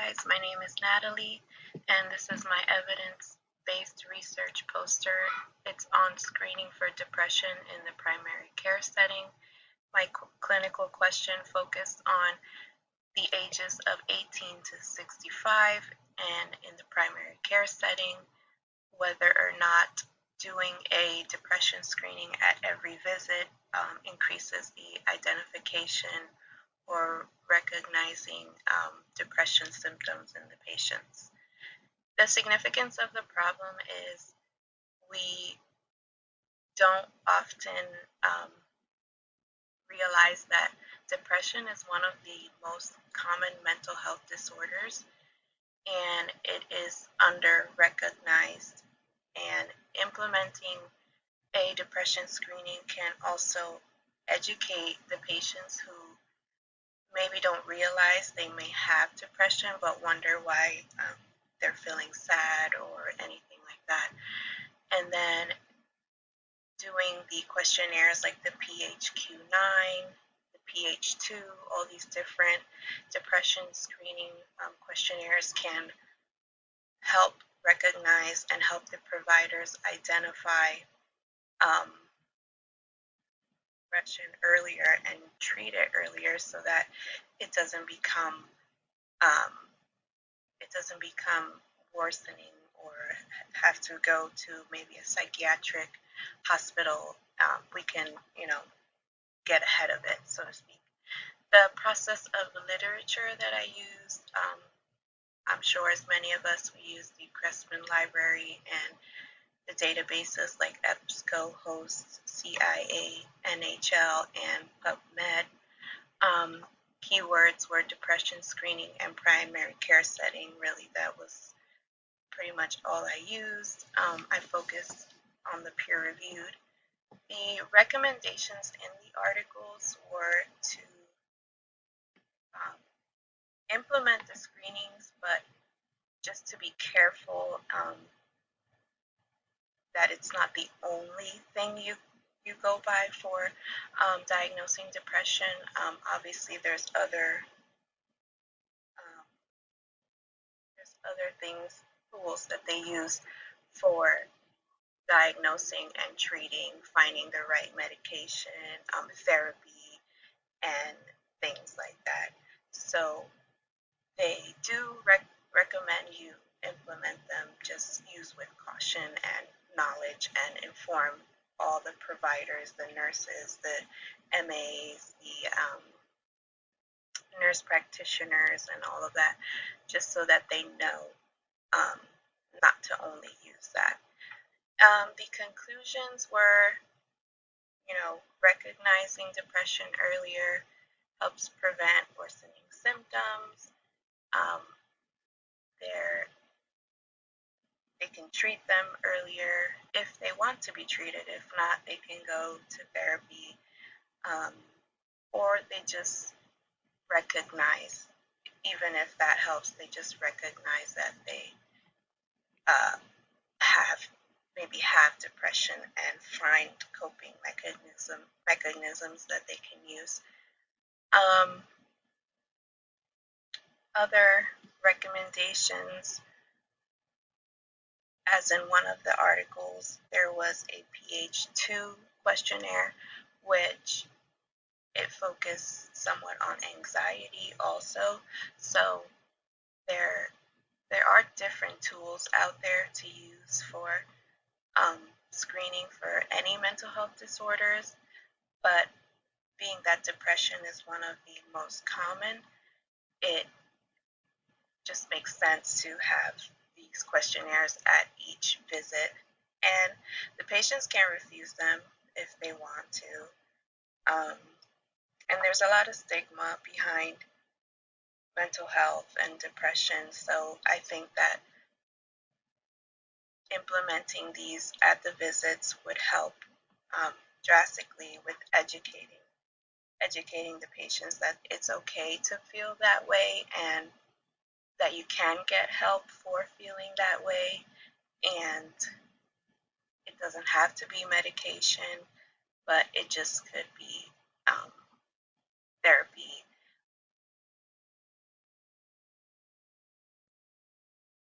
guys, my name is Natalie, and this is my evidence-based research poster. It's on screening for depression in the primary care setting. My clinical question focused on the ages of 18 to 65, and in the primary care setting, whether or not doing a depression screening at every visit increases the identification or recognizing depression symptoms in the patients. The significance of the problem is we don't often realize that depression is one of the most common mental health disorders, and it is under-recognized, and implementing a depression screening can also educate the patients who maybe don't realize they may have depression but wonder why they're feeling sad or anything like that. And then doing the questionnaires like the PHQ-9, the PH2, all these different depression screening questionnaires can help recognize and help the providers identify depression earlier and treat it earlier so that it doesn't become worsening or have to go to maybe a psychiatric hospital. We can, get ahead of it, so to speak. The process of the literature that I used, I'm sure as many of us, we use the Crespin Library and the databases like EBSCOhost, CIA, NHL, and PubMed. Keywords were depression screening and primary care setting. Really, that was pretty much all I used. I focused on the peer-reviewed. The recommendations in the articles were to implement the screenings, but just to be careful that it's not the only thing you go by for diagnosing depression. Obviously, there's other things, tools that they use for diagnosing and treating, finding the right medication, therapy, and things like that. So they do recommend you implement them. Just use with caution and knowledge, and inform all the providers, the nurses, the MAs, the nurse practitioners, and all of that, just so that they know not to only use that. The conclusions were, recognizing depression earlier helps prevent worsening symptoms. They can treat them earlier if they want to be treated. If not, they can go to therapy, or they just recognize, even if that helps, they just recognize that they have depression and find coping mechanisms that they can use. Other recommendations, as in one of the articles, there was a PH2 questionnaire, which it focused somewhat on anxiety also. So there are different tools out there to use for screening for any mental health disorders, but being that depression is one of the most common, it just makes sense to have these questionnaires at each visit, and the patients can refuse them if they want to. And there's a lot of stigma behind mental health and depression, so I think that implementing these at the visits would help drastically with educating the patients that it's okay to feel that way, and that you can get help for feeling that way, and it doesn't have to be medication, but it just could be